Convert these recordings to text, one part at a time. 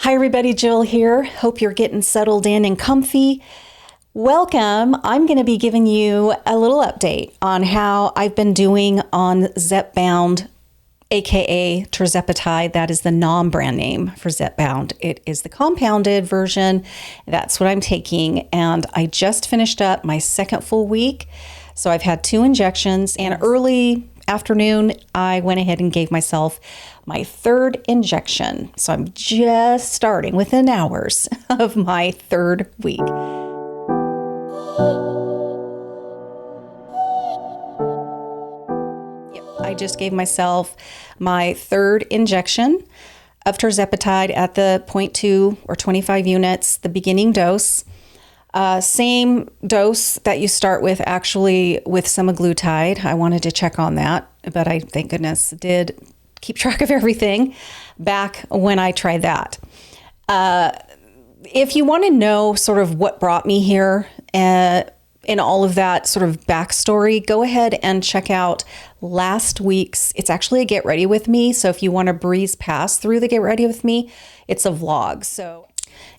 Hi everybody, Jill here. Hope you're getting settled in and comfy. Welcome. I'm going to be giving you a little update on how I've been doing on Zepbound, aka Tirzepatide. That is the non-brand name for Zepbound. It is the compounded version. That's what I'm taking. And I just finished up my second full week. So I've had 2 injections, and early afternoon, I went ahead and gave myself my 3rd injection. So I'm just starting within hours of my 3rd week. I just gave myself my 3rd injection of Tirzepatide at the 0.2 or 25 units, the beginning dose. Same dose that you start with actually with Semaglutide. I wanted to check on that, but I, thank goodness, did keep track of everything back when I tried that. If you want to know sort of what brought me here in all of that sort of backstory, go ahead and check out last week's. It's actually a Get Ready With Me. So if you want to breeze past through the Get Ready With Me, it's a vlog.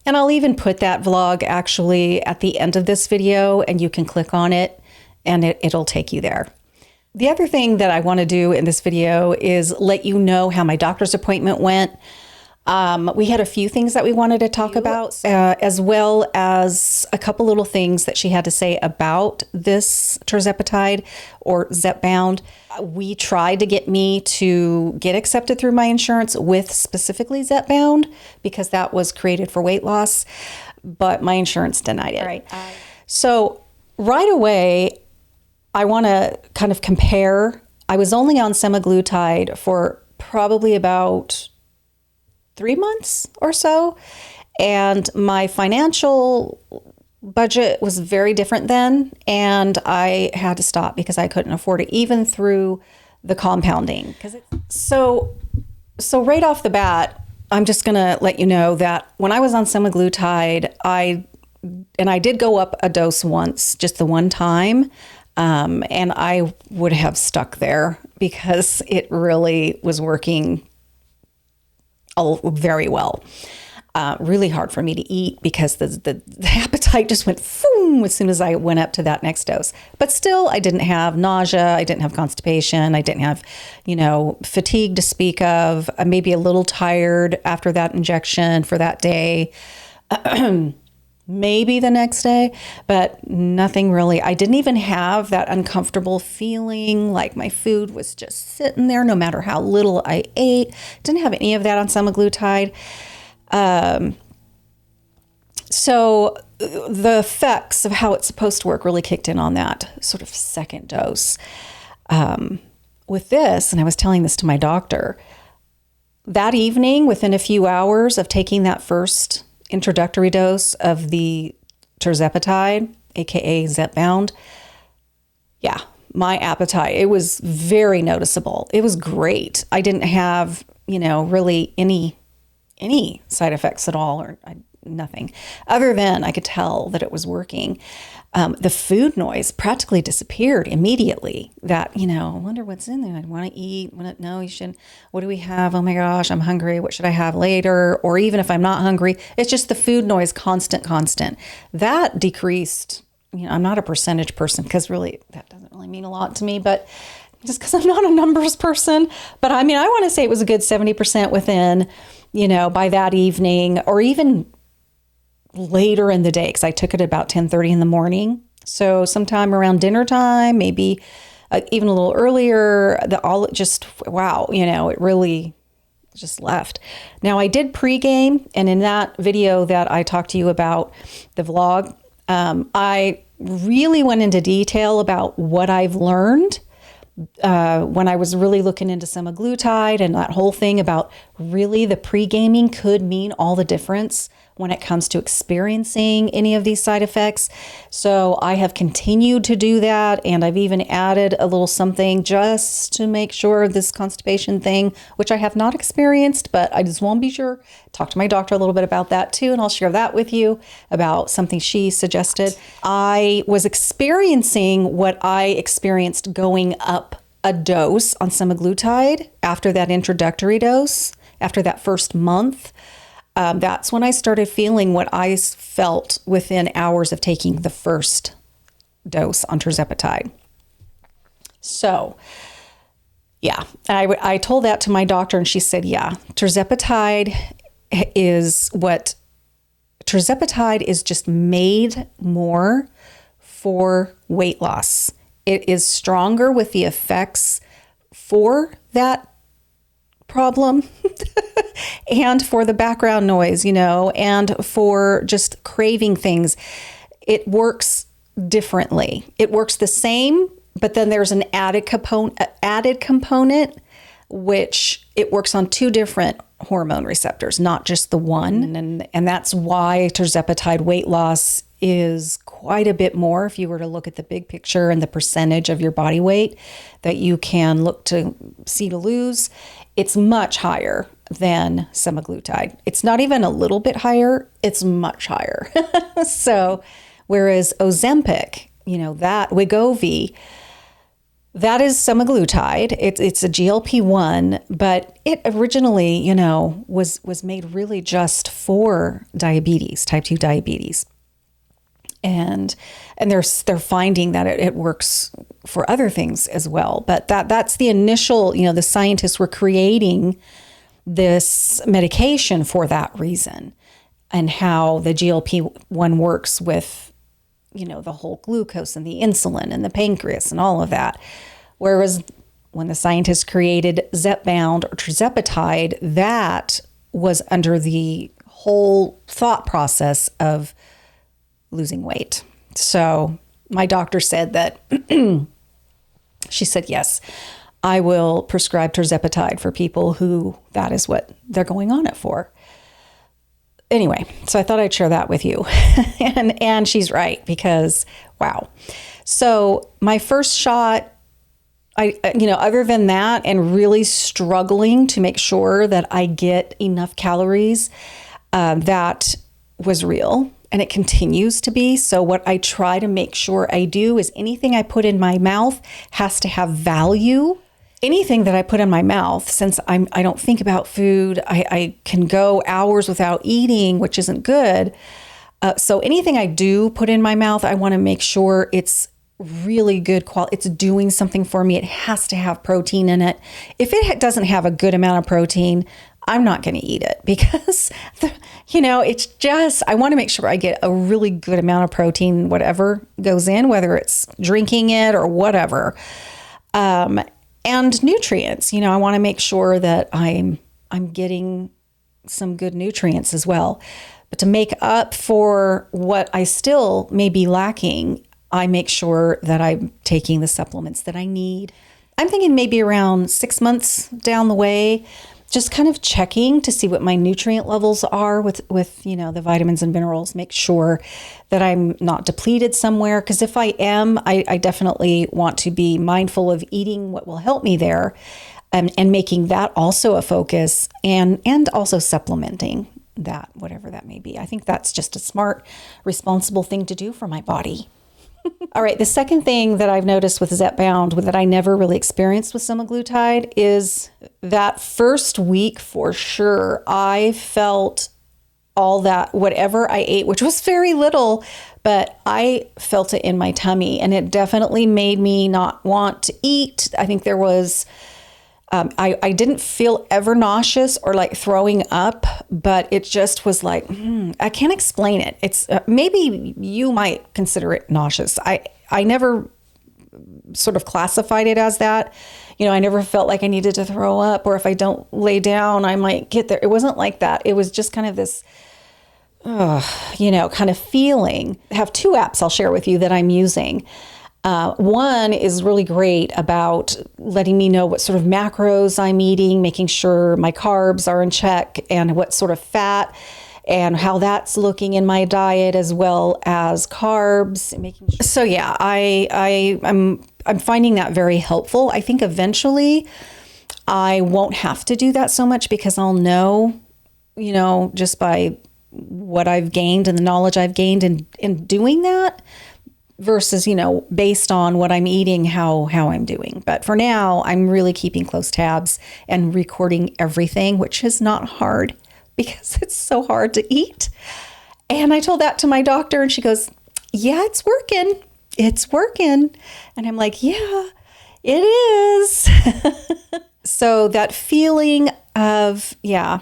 And I'll even put that vlog actually at the end of this video, and you can click on it and it'll take you there. The other thing that I want to do in this video is let you know how my doctor's appointment went. We had a few things that we wanted to talk about, as well as a couple little things that she had to say about this Tirzepatide or Zepbound. We tried to get me to get accepted through my insurance with specifically Zepbound because that was created for weight loss, but my insurance denied it. Right. So right away, I want to kind of compare. I was only on Semaglutide for probably about 3 months or so, and my financial budget was very different then, and I had to stop because I couldn't afford it even through the compounding. So right off the bat, I'm just gonna let you know that when I was on Semaglutide, I did go up a dose once, just the one time, and I would have stuck there because it really was working very well. Really hard for me to eat because the appetite just went boom as soon as I went up to that next dose. But still, I didn't have nausea. I didn't have constipation. I didn't have, fatigue to speak of. Maybe a little tired after that injection for that day. Maybe the next day, but nothing really. I didn't even have that uncomfortable feeling like my food was just sitting there no matter how little I ate. Didn't have any of that on Semaglutide. So the effects of how it's supposed to work really kicked in on that sort of second dose. With this, and I was telling this to my doctor, that evening, within a few hours of taking that first introductory dose of the Tirzepatide, aka Zepbound, yeah, my appetite, it was very noticeable. It was great. I didn't have, really any side effects at all, or nothing, other than I could tell that it was working. The food noise practically disappeared immediately. That, I wonder what's in there. I want to eat. No, you shouldn't. What do we have? Oh my gosh, I'm hungry. What should I have later? Or even if I'm not hungry, it's just the food noise, constant. That decreased. I'm not a percentage person because really that doesn't really mean a lot to me, but just because I'm not a numbers person. But I want to say it was a good 70% within, by that evening, or even later in the day, because I took it about 10:30 in the morning. So sometime around dinner time, maybe even a little earlier, it really just left. Now I did pregame, and in that video that I talked to you about, the vlog, I really went into detail about what I've learned when I was really looking into Semaglutide and that whole thing about really the pre-gaming could mean all the difference when it comes to experiencing any of these side effects. So I have continued to do that, and I've even added a little something just to make sure this constipation thing, which I have not experienced, but I just want to be sure. Talk to my doctor a little bit about that too, and I'll share that with you about something she suggested. I was experiencing what I experienced going up a dose on Semaglutide after that introductory dose, after that first month. That's when I started feeling what I felt within hours of taking the first dose on tirzepatide. So, yeah, I told that to my doctor, and she said, yeah, tirzepatide is just made more for weight loss. It is stronger with the effects for that problem and for the background noise, and for just craving things. It works differently. It works the same, but then there's an added component, which it works on 2 different hormone receptors, not just the one. And that's why tirzepatide weight loss is quite a bit more if you were to look at the big picture and the percentage of your body weight that you can look to see to lose. It's much higher than semaglutide. It's not even a little bit higher, it's much higher. So whereas Ozempic, that Wegovy, that is semaglutide. It's a GLP-1, but it originally, was made really just for diabetes, type 2 diabetes. And they're finding that it works for other things as well. But that's the initial, the scientists were creating this medication for that reason, and how the GLP-1 works with, the whole glucose and the insulin and the pancreas and all of that. Whereas when the scientists created Zepbound or Tirzepatide, that was under the whole thought process of losing weight. So my doctor said that, she said, yes, I will prescribe Tirzepatide for people who that is what they're going on it for. Anyway, so I thought I'd share that with you. and she's right, because wow. So my first shot, other than that, and really struggling to make sure that I get enough calories, that was real, and it continues to be. So what I try to make sure I do is anything I put in my mouth has to have value. Anything that I put in my mouth, since I don't think about food, I can go hours without eating, which isn't good. So anything I do put in my mouth, I want to make sure it's really good quality. It's doing something for me. It has to have protein in it. If it doesn't have a good amount of protein, I'm not going to eat it, because, it's just, I want to make sure I get a really good amount of protein, whatever goes in, whether it's drinking it or whatever. And nutrients, I want to make sure that I'm getting some good nutrients as well. But to make up for what I still may be lacking, I make sure that I'm taking the supplements that I need. I'm thinking maybe around 6 months down the way, just kind of checking to see what my nutrient levels are with the vitamins and minerals, make sure that I'm not depleted somewhere. Because if I am, I definitely want to be mindful of eating what will help me there, and making that also a focus, and also supplementing that, whatever that may be. I think that's just a smart, responsible thing to do for my body. All right. The second thing that I've noticed with Zepbound that I never really experienced with semaglutide is that first week, for sure, I felt all that, whatever I ate, which was very little, but I felt it in my tummy, and it definitely made me not want to eat. I think there was, I didn't feel ever nauseous or like throwing up, but it just was like, I can't explain it. It's maybe you might consider it nauseous. I never sort of classified it as that. I never felt like I needed to throw up, or if I don't lay down, I might get there. It wasn't like that. It was just kind of this, kind of feeling. I have 2 apps I'll share with you that I'm using. One is really great about letting me know what sort of macros I'm eating, making sure my carbs are in check, and what sort of fat and how that's looking in my diet, as well as carbs. So yeah, I'm finding that very helpful. I think eventually I won't have to do that so much, because I'll know, just by what I've gained and the knowledge I've gained in doing that, versus, based on what I'm eating, how I'm doing. But for now, I'm really keeping close tabs and recording everything, which is not hard, because it's so hard to eat. And I told that to my doctor and she goes, yeah, it's working. It's working. And I'm like, yeah, it is. So that feeling of, yeah,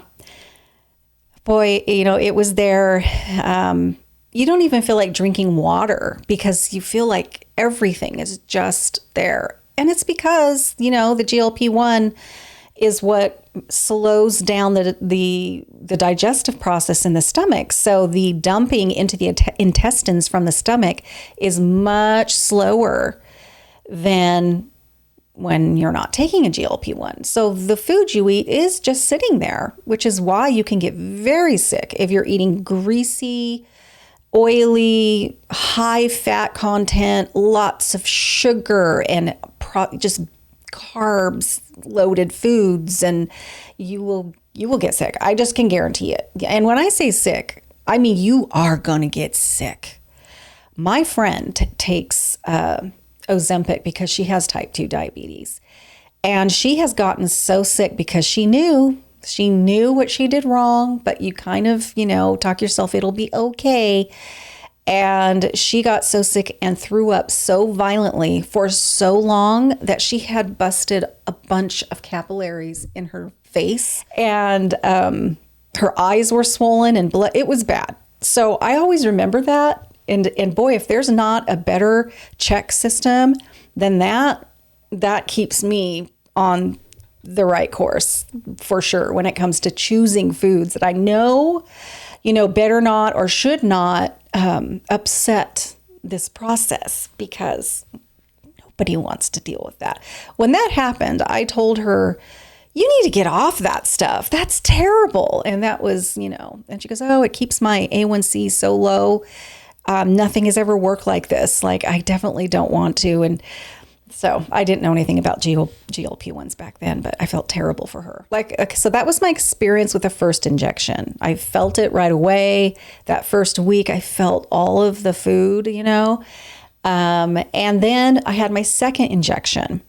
boy, it was there. You don't even feel like drinking water because you feel like everything is just there. And it's because, the GLP-1 is what slows down the digestive process in the stomach. So the dumping into the intestines from the stomach is much slower than when you're not taking a GLP-1. So the food you eat is just sitting there, which is why you can get very sick if you're eating greasy, oily, high fat content, lots of sugar and just carbs loaded foods, and you will get sick. I just can guarantee it. And when I say sick, I mean you are going to get sick. My friend takes Ozempic because she has type 2 diabetes, and she has gotten so sick because she knew what she did wrong, but you kind of, talk yourself, it'll be okay. And she got so sick and threw up so violently for so long that she had busted a bunch of capillaries in her face, and her eyes were swollen and blood. It was bad. So I always remember that. And boy, if there's not a better check system than that keeps me on the right course for sure when it comes to choosing foods that I know, better not or should not upset this process, because nobody wants to deal with that. When that happened, I told her, you need to get off that stuff. That's terrible. And that was, and she goes, oh, it keeps my A1C so low. Nothing has ever worked like this. Like, I definitely don't want to. And so I didn't know anything about GLP-1s back then, but I felt terrible for her. So that was my experience with the first injection. I felt it right away. That first week, I felt all of the food, and then I had my second injection.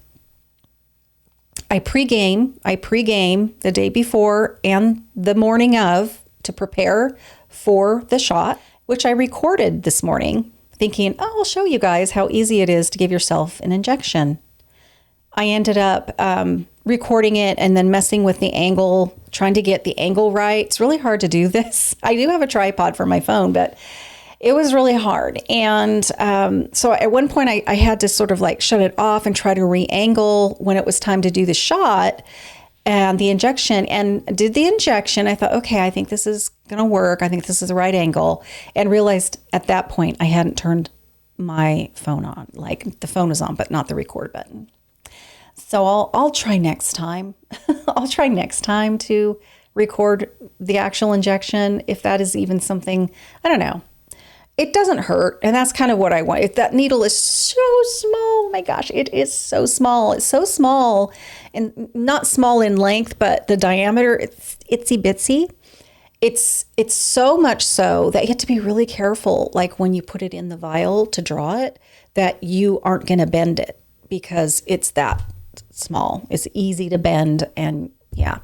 I pregame the day before and the morning of to prepare for the shot, which I recorded this morning, thinking, I'll show you guys how easy it is to give yourself an injection. I ended up recording it and then messing with the angle, trying to get the angle right. It's really hard to do this. I do have a tripod for my phone, but it was really hard. And so at one point I had to sort of like shut it off and try to re-angle when it was time to do the shot and the injection, and did the injection. I thought, okay, I think this is going to work. I think this is the right angle, and realized at that point I hadn't turned my phone on. Like, the phone was on, but not the record button. So I'll try next time. I'll try next time to record the actual injection, if that is even something, I don't know. It doesn't hurt, and that's kind of what I want. If that needle is so small, oh my gosh, it is so small. It's so small, and not small in length, but the diameter, it's itsy bitsy. It's so much so that you have to be really careful, like when you put it in the vial to draw it, that you aren't going to bend it, because it's that small. It's easy to bend, and yeah.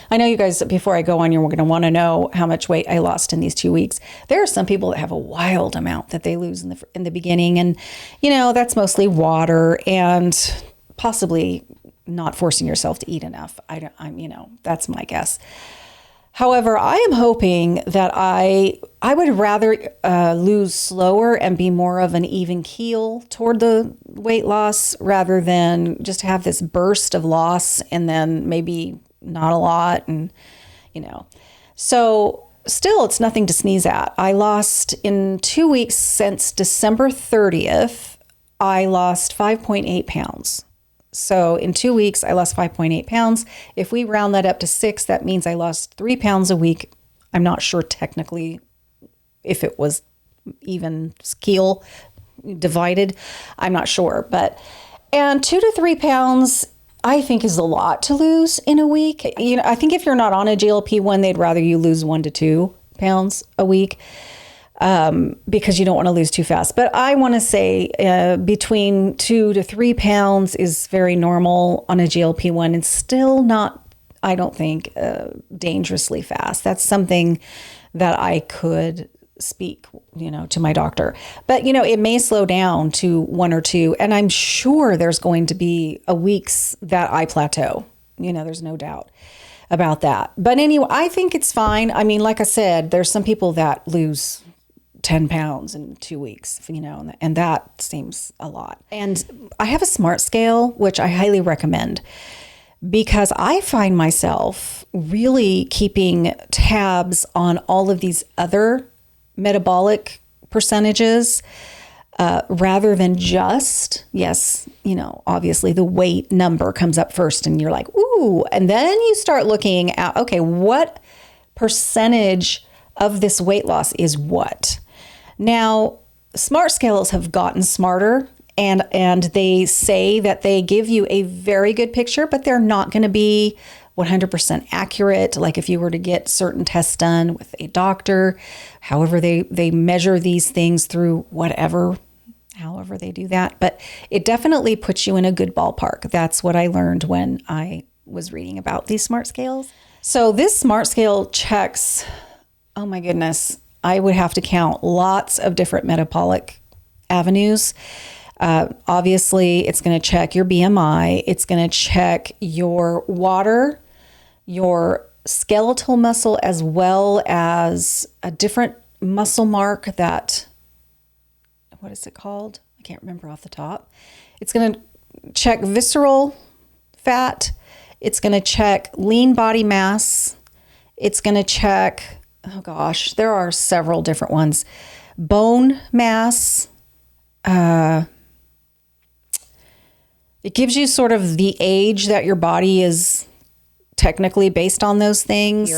I know you guys, before I go on, you're going to want to know how much weight I lost in these 2 weeks. There are some people that have a wild amount that they lose in the beginning. And, that's mostly water and possibly not forcing yourself to eat enough. That's my guess. However, I am hoping that I would rather lose slower and be more of an even keel toward the weight loss, rather than just have this burst of loss and then maybe not a lot. And, so still, it's nothing to sneeze at. I lost in 2 weeks, since December 30th, I lost 5.8 pounds. So in 2 weeks, I lost 5.8 pounds. If we round that up to 6, that means I lost 3 pounds a week. I'm not sure technically if it was even keel divided. I'm not sure, and 2 to 3 pounds, I think, is a lot to lose in a week. I think if you're not on a GLP-1, they'd rather you lose 1 to 2 pounds a week, because you don't want to lose too fast. But I want to say between 2 to 3 pounds is very normal on a GLP-1, and still not I don't think dangerously fast. That's something that I could speak, to my doctor. But, it may slow down to 1 or 2. And I'm sure there's going to be a weeks that I plateau. There's no doubt about that. But anyway, I think it's fine. I mean, like I said, there's some people that lose 10 pounds in 2 weeks, and that seems a lot. And I have a smart scale, which I highly recommend, because I find myself really keeping tabs on all of these other metabolic percentages, rather than just, obviously the weight number comes up first and you're like, ooh, and then you start looking at, okay, what percentage of this weight loss is what? Now, smart scales have gotten smarter, and they say that they give you a very good picture, but they're not going to be 100% accurate. Like if you were to get certain tests done with a doctor, however they measure these things through however they do that. But it definitely puts you in a good ballpark. That's what I learned when I was reading about these smart scales. So this smart scale checks, oh my goodness, I would have to count lots of different metabolic avenues. Obviously, it's going to check your BMI. It's going to check your water, your skeletal muscle, as well as a different muscle mark that, what is it called? I can't remember off the top. It's going to check visceral fat. It's going to check lean body mass. It's going to check, oh gosh, there are several different ones. Bone mass. It gives you sort of the age that your body is technically based on those things.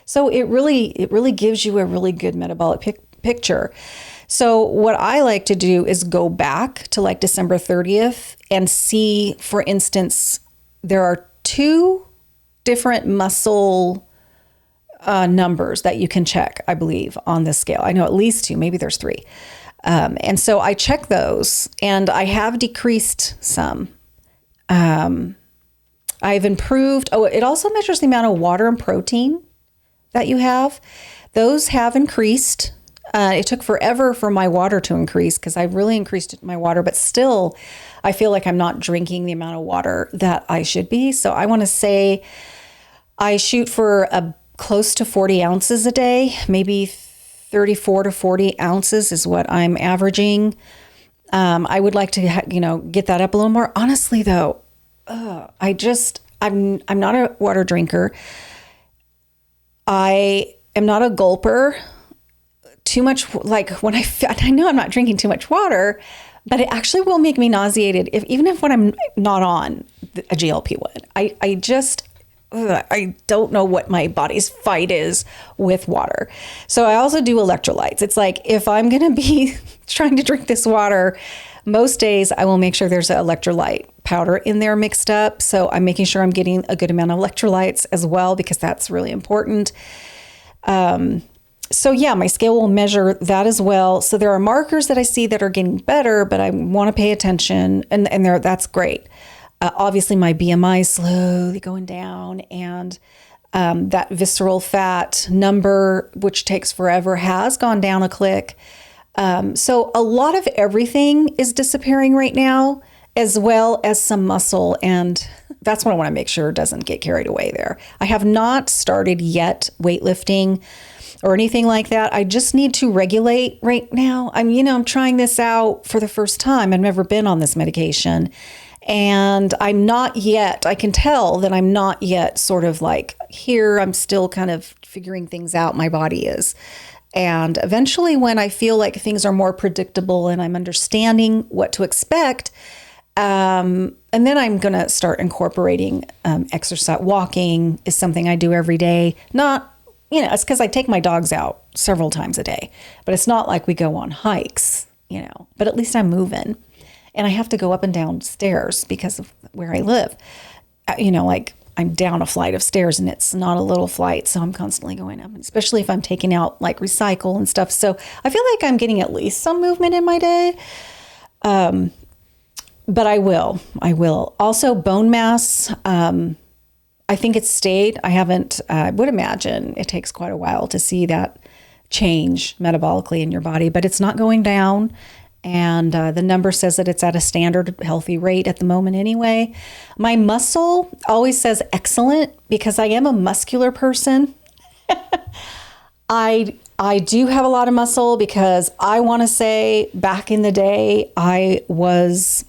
So it really gives you a really good metabolic picture. So what I like to do is go back to like December 30th and see, for instance, there are 2 different muscle numbers that you can check, I believe, on this scale. I know at least 2, maybe there's 3. And so I check those, and I have decreased some. I've improved. Oh, it also measures the amount of water and protein that you have. Those have increased. It took forever for my water to increase because I really increased my water, but still I feel like I'm not drinking the amount of water that I should be. So I want to say I shoot for close to 40 ounces a day, maybe 34 to 40 ounces is what I'm averaging. I would like to, get that up a little more. Honestly, though, I'm not a water drinker. I am not a gulper. Too much, like when I know I'm not drinking too much water, but it actually will make me nauseated even if when I'm not on a GLP-1. I don't know what my body's fight is with water. So I also do electrolytes. It's like if I'm going to be trying to drink this water, most days I will make sure there's an electrolyte powder in there mixed up. So I'm making sure I'm getting a good amount of electrolytes as well, because that's really important. So yeah, my scale will measure that as well. So there are markers that I see that are getting better, but I want to pay attention, and that's great. Obviously, my BMI is slowly going down, and that visceral fat number, which takes forever, has gone down a click. So a lot of everything is disappearing right now, as well as some muscle, and that's what I want to make sure doesn't get carried away there. I have not started yet weightlifting or anything like that. I just need to regulate right now. I'm trying this out for the first time. I've never been on this medication. And I'm not yet, I can tell that I'm not yet sort of like here. I'm still kind of figuring things out. My body is. And eventually when I feel like things are more predictable and I'm understanding what to expect, and then I'm going to start incorporating exercise. Walking is something I do every day. Not, it's because I take my dogs out several times a day, but it's not like we go on hikes, but at least I'm moving. And I have to go up and down stairs because of where I live. Like I'm down a flight of stairs, and it's not a little flight. So I'm constantly going up, especially if I'm taking out like recycle and stuff. So I feel like I'm getting at least some movement in my day. But I will. Also bone mass. I think it's stayed. I would imagine it takes quite a while to see that change metabolically in your body, but it's not going down. And the number says that it's at a standard healthy rate at the moment anyway. My muscle always says excellent because I am a muscular person. I do have a lot of muscle because I want to say back in the day, I was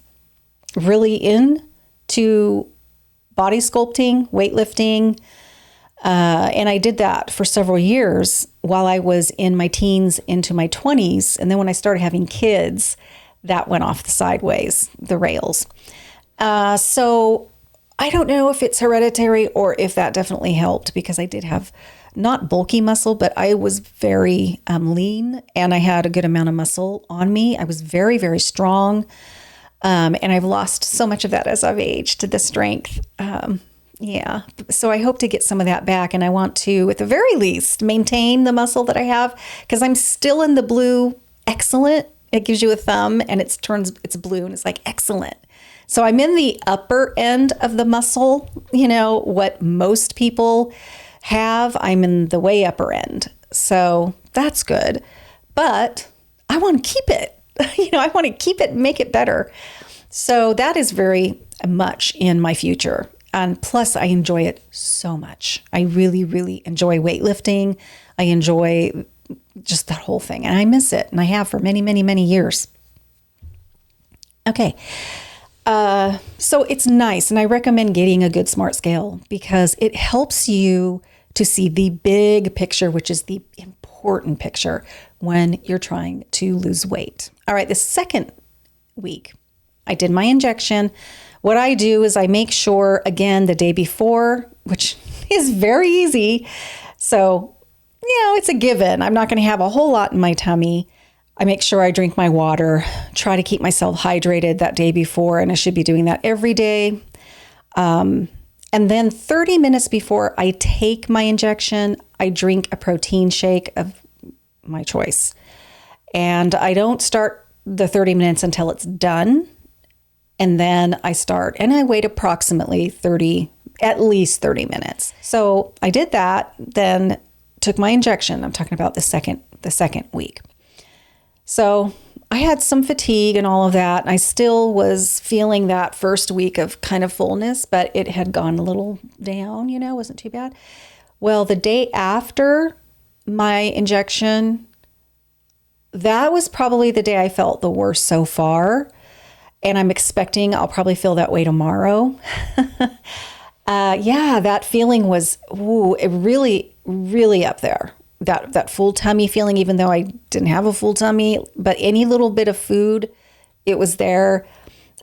really into body sculpting, weightlifting. And I did that for several years while I was in my teens into my 20s. And then when I started having kids, that went off the rails. So I don't know if it's hereditary or if that definitely helped because I did have not bulky muscle, but I was very lean and I had a good amount of muscle on me. I was very, very strong. And I've lost so much of that as I've aged to the strength. Yeah. So I hope to get some of that back. And I want to, at the very least, maintain the muscle that I have because I'm still in the blue excellent. It gives you a thumb and it's blue and it's like excellent. So I'm in the upper end of the muscle, what most people have. I'm in the way upper end. So that's good. But I want to keep it. I want to keep it and make it better. So that is very much in my future. And plus, I enjoy it so much. I really, really enjoy weightlifting. I enjoy just that whole thing. And I miss it. And I have for many, many, many years. Okay. So it's nice. And I recommend getting a good smart scale because it helps you to see the big picture, which is the important picture when you're trying to lose weight. All right. The second week, I did my injection. What I do is I make sure, again, the day before, which is very easy. So, it's a given. I'm not going to have a whole lot in my tummy. I make sure I drink my water, try to keep myself hydrated that day before, and I should be doing that every day. And then 30 minutes before I take my injection, I drink a protein shake of my choice. And I don't start the 30 minutes until it's done. And then I start and I wait approximately at least 30 minutes. So I did that, then took my injection. I'm talking about the second week. So I had some fatigue and all of that. I still was feeling that first week of kind of fullness, but it had gone a little down, wasn't too bad. Well, the day after my injection, that was probably the day I felt the worst so far. And I'm expecting I'll probably feel that way tomorrow. That feeling was really, really up there. That full tummy feeling, even though I didn't have a full tummy, but any little bit of food, it was there.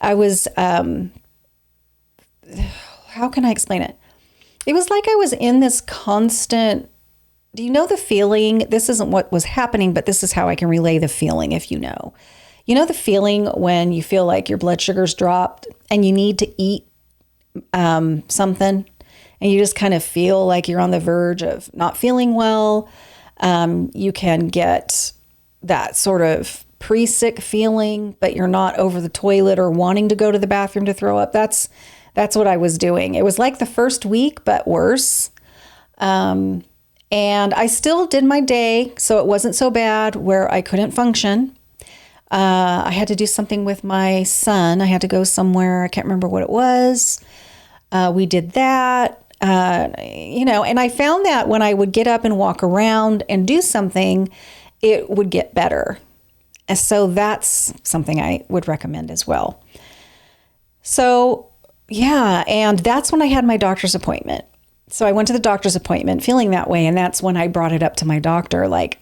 I was, how can I explain it? It was like I was in this constant, do you know the feeling? This isn't what was happening, but this is how I can relay the feeling if you know. You know the feeling when you feel like your blood sugar's dropped and you need to eat something and you just kind of feel like you're on the verge of not feeling well. You can get that sort of pre-sick feeling, but you're not over the toilet or wanting to go to the bathroom to throw up. That's what I was doing. It was like the first week, but worse. And I still did my day, so it wasn't so bad where I couldn't function. I had to do something with my son. I had to go somewhere. I can't remember what it was. We did that, and I found that when I would get up and walk around and do something, it would get better. And so that's something I would recommend as well. So, and that's when I had my doctor's appointment. So I went to the doctor's appointment feeling that way. And that's when I brought it up to my doctor, like,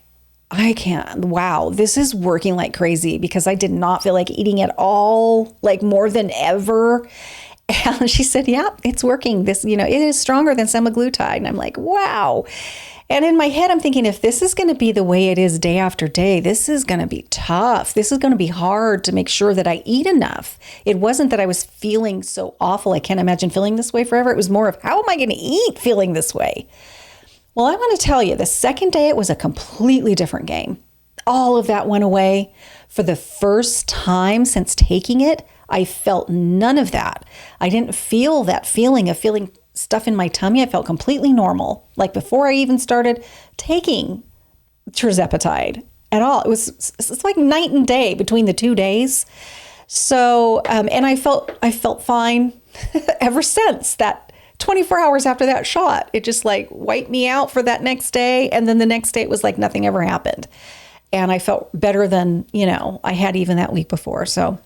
wow, this is working like crazy because I did not feel like eating at all, like more than ever. And she said, yeah, it's working. This, it is stronger than semaglutide. And I'm like, wow. And in my head, I'm thinking, if this is going to be the way it is day after day, this is going to be tough. This is going to be hard to make sure that I eat enough. It wasn't that I was feeling so awful. I can't imagine feeling this way forever. It was more of, how am I going to eat feeling this way? Well, I want to tell you, the second day, it was a completely different game. All of that went away. For the first time since taking it, I felt none of that. I didn't feel that feeling of feeling stuff in my tummy. I felt completely normal. Like before I even started taking Tirzepatide at all. It's like night and day between the 2 days. So, and I felt fine ever since that 24 hours after that shot. It just like wiped me out for that next day. And then the next day it was like nothing ever happened. And I felt better than, I had even that week before. So,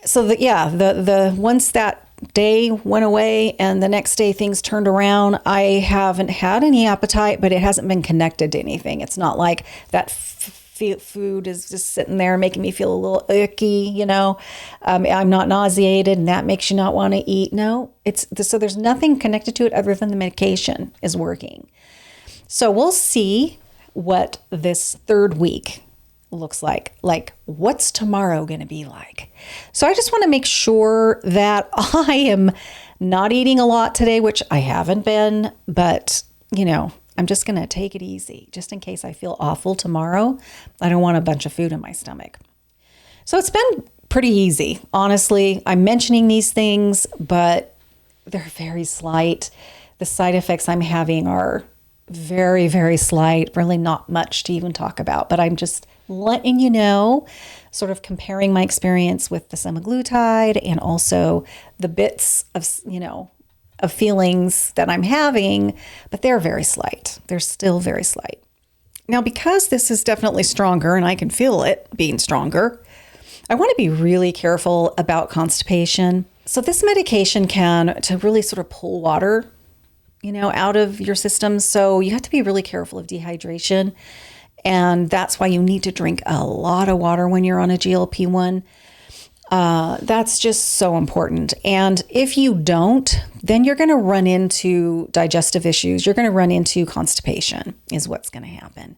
the once that day went away and the next day things turned around, I haven't had any appetite, but it hasn't been connected to anything. It's not like that food is just sitting there making me feel a little icky, I'm not nauseated and that makes you not want to eat. No, so there's nothing connected to it other than the medication is working. So we'll see what this third week looks like. Like, what's tomorrow going to be like? So I just want to make sure that I am not eating a lot today, which I haven't been, but I'm just going to take it easy just in case I feel awful tomorrow. I don't want a bunch of food in my stomach. So it's been pretty easy. Honestly, I'm mentioning these things, but they're very slight. The side effects I'm having are very, very slight, really not much to even talk about, but I'm just letting you know, sort of comparing my experience with the semaglutide and also the bits of feelings that I'm having, but they're very slight. They're still very slight. Now, because this is definitely stronger and I can feel it being stronger, I want to be really careful about constipation. So this medication to really sort of pull water out of your system. So you have to be really careful of dehydration. And that's why you need to drink a lot of water when you're on a GLP-1. That's just so important. And if you don't, then you're going to run into digestive issues. You're going to run into constipation is what's going to happen.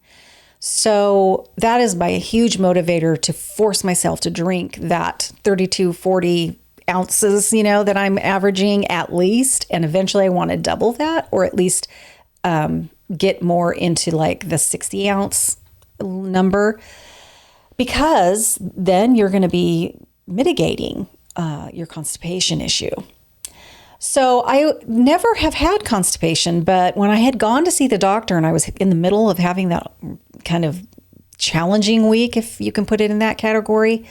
So that is my huge motivator to force myself to drink that 32, 40 ounces, that I'm averaging at least. And eventually I want to double that, or at least get more into like the 60 ounce number, because then you're going to be mitigating your constipation issue. So I never have had constipation, but when I had gone to see the doctor and I was in the middle of having that kind of challenging week, if you can put it in that category,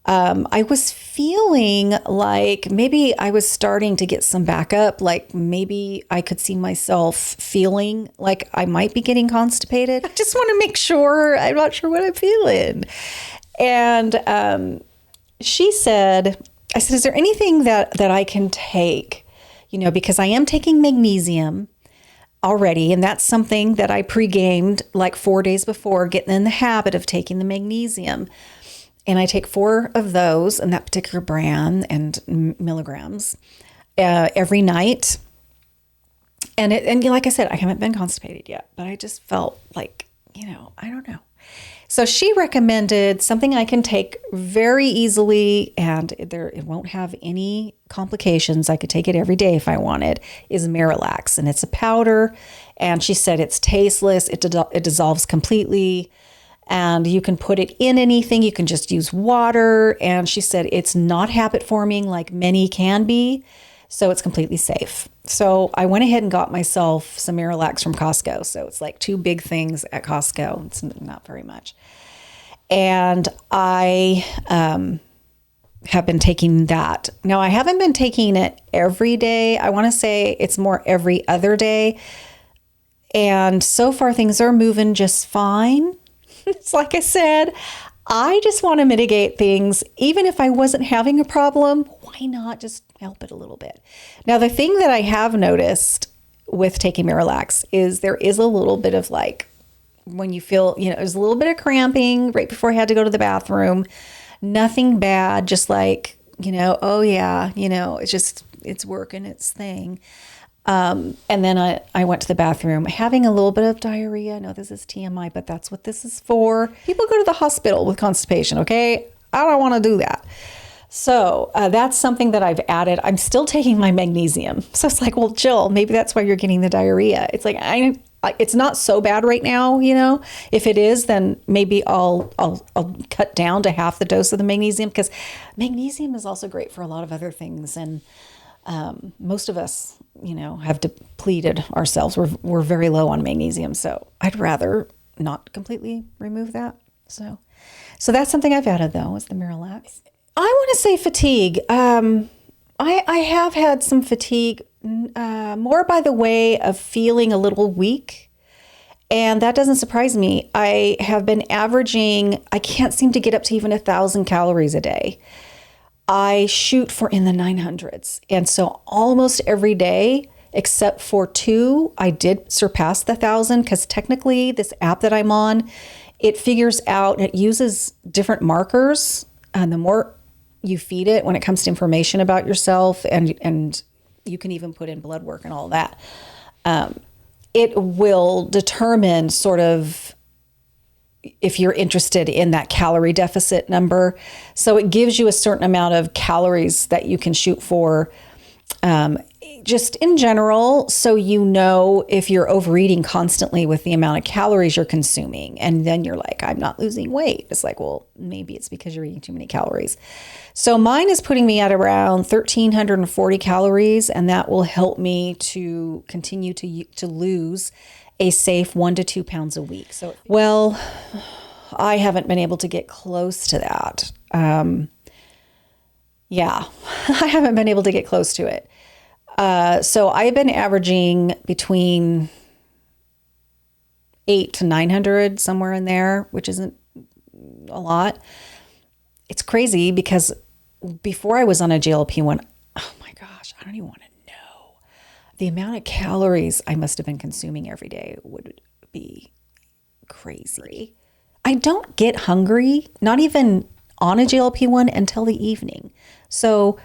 I was feeling like maybe I was starting to get some backup, like maybe I could see myself feeling like I might be getting constipated. I just want to make sure. I'm not sure what I'm feeling. And I said, is there anything that I can take? Because I am taking magnesium already, and that's something that I pre-gamed like 4 days before, getting in the habit of taking the magnesium. And I take 4 of those in that particular brand and milligrams every night. And like I said, I haven't been constipated yet, but I just felt like, I don't know. So she recommended something I can take very easily and it won't have any complications. I could take it every day if I wanted, is Miralax. And it's a powder. And she said it's tasteless. It dissolves completely. And you can put it in anything. You can just use water. And she said it's not habit forming like many can be. So it's completely safe. So I went ahead and got myself some Miralax from Costco. So it's like 2 big things at Costco. It's not very much. And I have been taking that. Now, I haven't been taking it every day. I want to say it's more every other day. And so far, things are moving just fine. It's like I said, I just want to mitigate things. Even if I wasn't having a problem, why not just help it a little bit? Now, the thing that I have noticed with taking Miralax is there is a little bit of like, when you feel, there's a little bit of cramping right before I had to go to the bathroom. Nothing bad, just like, oh yeah, it's working its thing. And then I went to the bathroom having a little bit of diarrhea. I know this is TMI, but that's what this is for. People go to the hospital with constipation, okay? I don't want to do that. So that's something that I've added. I'm still taking my magnesium. So it's like, well, Jill, maybe that's why you're getting the diarrhea. It's like, it's not so bad right now, If it is, then maybe I'll cut down to half the dose of the magnesium, because magnesium is also great for a lot of other things. And Most of us, have depleted ourselves. We're very low on magnesium, so I'd rather not completely remove that. So that's something I've added though, is the Miralax. I want to say fatigue. I have had some fatigue, more by the way of feeling a little weak. And that doesn't surprise me. I have been averaging, I can't seem to get up to even 1,000 calories a day. I shoot for in the 900s. And so almost every day, except for 2, I did surpass the 1,000 because technically this app that I'm on, it figures out, it uses different markers. And the more you feed it when it comes to information about yourself, and you can even put in blood work and all that, it will determine sort of if you're interested in that calorie deficit number. So it gives you a certain amount of calories that you can shoot for, just in general, so if you're overeating constantly with the amount of calories you're consuming, and then you're like, I'm not losing weight. It's like, well, maybe it's because you're eating too many calories. So mine is putting me at around 1,340 calories, and that will help me to continue to lose a safe 1 to 2 pounds a week. So, well, I haven't been able to get close to that. Yeah, I haven't been able to get close to it. So I've been averaging between 800 to 900, somewhere in there, which isn't a lot. It's crazy because before I was on a GLP-1, oh my gosh, I don't even want to know. The amount of calories I must have been consuming every day would be crazy. I don't get hungry, not even on a GLP-1, until the evening. So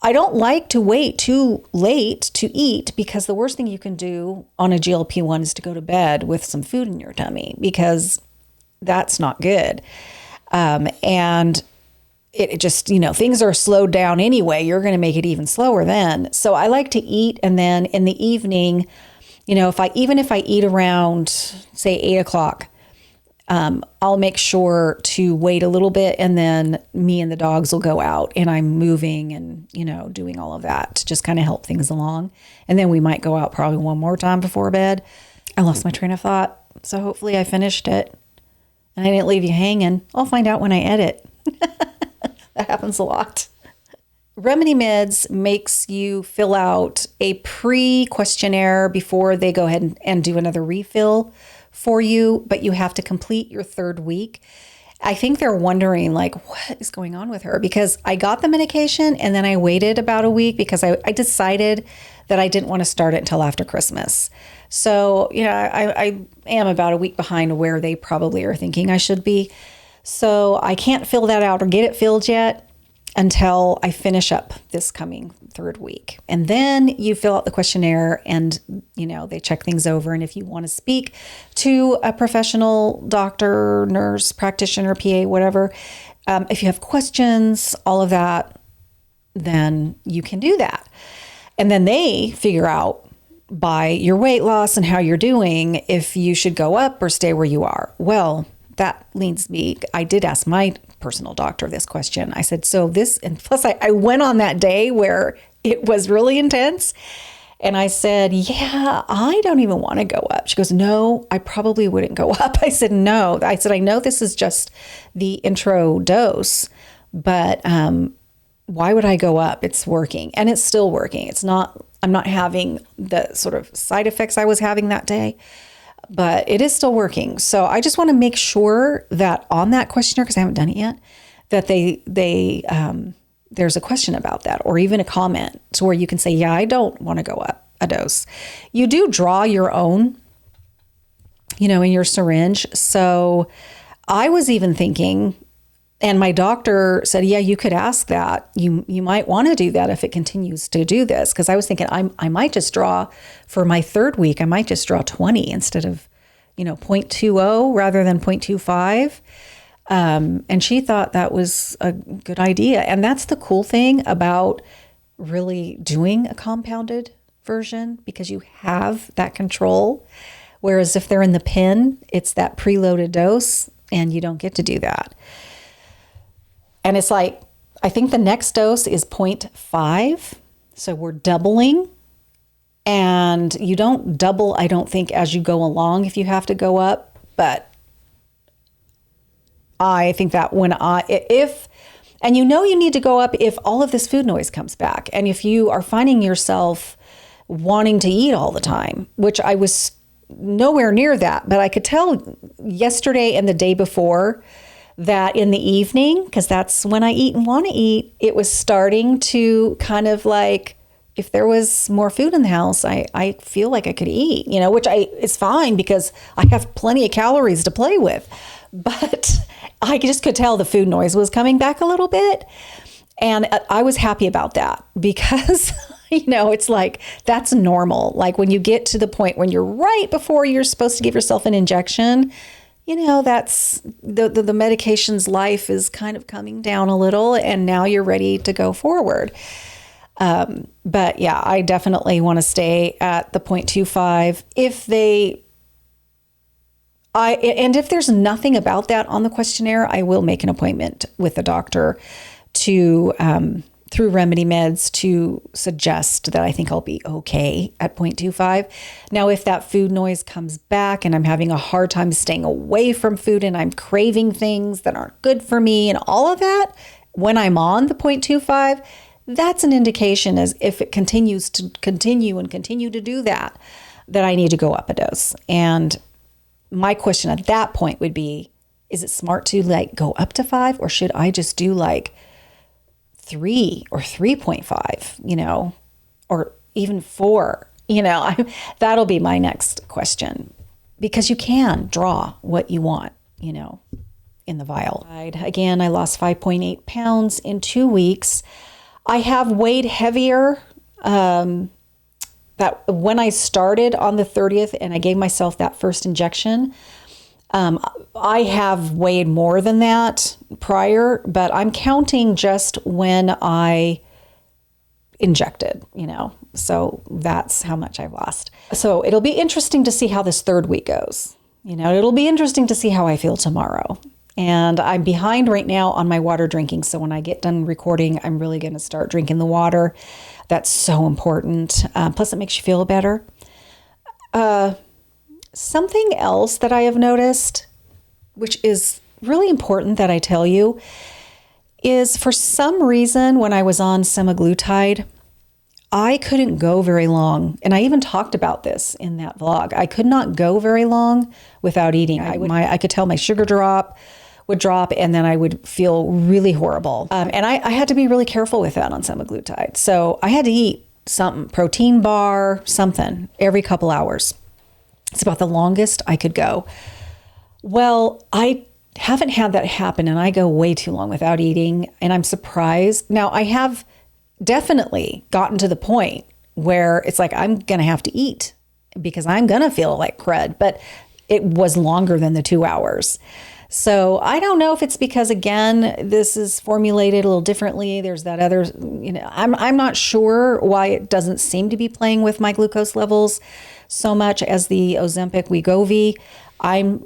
I don't like to wait too late to eat, because the worst thing you can do on a GLP-1 is to go to bed with some food in your tummy, because that's not good. And it just, things are slowed down anyway. You're going to make it even slower then. So I like to eat. And then in the evening, if I eat around, say, 8 o'clock, I'll make sure to wait a little bit, and then me and the dogs will go out, and I'm moving and, doing all of that to just kind of help things along. And then we might go out probably one more time before bed. I lost my train of thought, so hopefully I finished it and I didn't leave you hanging. I'll find out when I edit. That happens a lot. Remedy Meds makes you fill out a pre-questionnaire before they go ahead and do another refill for you, but you have to complete your 3rd week. I think they're wondering, like, what is going on with her? Because I got the medication and then I waited about a week because I decided that I didn't want to start it until after Christmas. So, I am about a week behind where they probably are thinking I should be. So I can't fill that out or get it filled yet until I finish up this coming 3rd week. And then you fill out the questionnaire, and, they check things over. And if you want to speak to a professional doctor, nurse, practitioner, PA, whatever, if you have questions, all of that, then you can do that. And then they figure out by your weight loss and how you're doing if you should go up or stay where you are. Well, that leads me, I did ask my personal doctor this question. I said, so this, and plus I went on that day where it was really intense. And I said, yeah, I don't even want to go up. She goes, no, I probably wouldn't go up. I said, no. I said, I know this is just the intro dose, but why would I go up? It's working, and it's still working. I'm not having the sort of side effects I was having that day, but it is still working. So I just want to make sure that on that questionnaire, because I haven't done it yet, that there's a question about that, or even a comment to where you can say, yeah, I don't want to go up a dose. You do draw your own, in your syringe. So I was even thinking, and my doctor said, yeah, you could ask that. You might want to do that if it continues to do this. Because I was thinking I might just draw for my 3rd week. I might just draw 20 instead of, 0.20 rather than 0.25. And she thought that was a good idea. And that's the cool thing about really doing a compounded version, because you have that control. Whereas if they're in the pen, it's that preloaded dose, and you don't get to do that. And it's like, I think the next dose is 0.5. So we're doubling, and you don't double, I don't think, as you go along if you have to go up. But I think that and you know you need to go up if all of this food noise comes back. And if you are finding yourself wanting to eat all the time, which I was nowhere near that, but I could tell yesterday and the day before that in the evening, because that's when I eat and want to eat, it was starting to kind of like, if there was more food in the house, I feel like I could eat, which is fine because I have plenty of calories to play with. But I just could tell the food noise was coming back a little bit. And I was happy about that because, it's like, that's normal. Like when you get to the point when you're right before you're supposed to give yourself an injection, that's the medication's life is kind of coming down a little, and now you're ready to go forward. But yeah, I definitely want to stay at the 0.25. And if there's nothing about that on the questionnaire, I will make an appointment with the doctor to, through Remedy Meds, to suggest that I think I'll be okay at 0.25. Now, if that food noise comes back and I'm having a hard time staying away from food and I'm craving things that aren't good for me and all of that, when I'm on the 0.25, that's an indication, as if it continues to continue to do that I need to go up a dose. And my question at that point would be, is it smart to like go up to 5, or should I just do like 3 or 3.5, or even 4? That'll be my next question, because you can draw what you want, in the vial. Again, I lost 5.8 pounds in 2 weeks. I have weighed heavier. That when I started on the 30th and I gave myself that first injection, I have weighed more than that prior, but I'm counting just when I injected, so that's how much I've lost. So it'll be interesting to see how this 3rd week goes. It'll be interesting to see how I feel tomorrow. And I'm behind right now on my water drinking. So when I get done recording, I'm really going to start drinking the water. That's so important. Plus, it makes you feel better. Something else that I have noticed, which is really important that I tell you, is for some reason when I was on Semaglutide, I couldn't go very long. And I even talked about this in that vlog. I could not go very long without eating. I could tell my sugar would drop, and then I would feel really horrible. And I had to be really careful with that on Semaglutide. So I had to eat something, protein bar, something, every couple hours. It's about the longest I could go. Well, I haven't had that happen, and I go way too long without eating, and I'm surprised. Now, I have definitely gotten to the point where it's like I'm going to have to eat because I'm going to feel like crud, but it was longer than the 2 hours. So I don't know if it's because, again, this is formulated a little differently. There's that other, I'm not sure why it doesn't seem to be playing with my glucose levels so much as the Ozempic Wegovy. I'm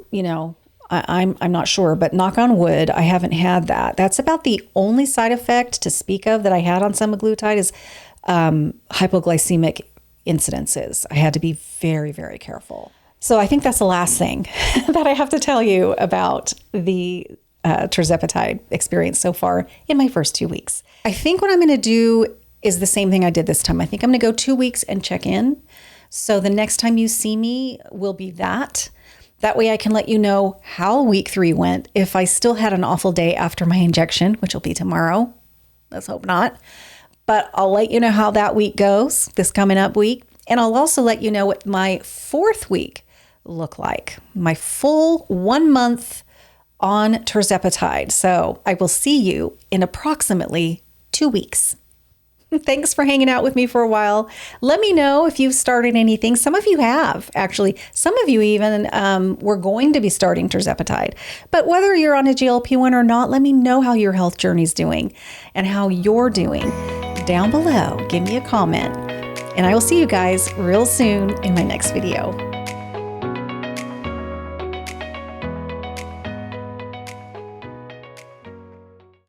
not sure, but knock on wood, I haven't had that. That's about the only side effect to speak of that I had on Semaglutide is hypoglycemic incidences. I had to be very, very careful. So I think that's the last thing that I have to tell you about the Tirzepatide experience so far in my first 2 weeks. I think what I'm going to do is the same thing I did this time. I think I'm going to go 2 weeks and check in. So the next time you see me will be that. That way I can let you know how week 3 went. If I still had an awful day after my injection, which will be tomorrow, let's hope not. But I'll let you know how that week goes, this coming up week. And I'll also let you know what my 4th week look like, my full 1 month on Tirzepatide. So I will see you in approximately 2 weeks. Thanks for hanging out with me for a while. Let me know if you've started anything. Some of you have, actually. Some of you even were going to be starting Tirzepatide. But whether you're on a GLP-1 or not, let me know how your health journey is doing and how you're doing down below. Give me a comment. And I will see you guys real soon in my next video.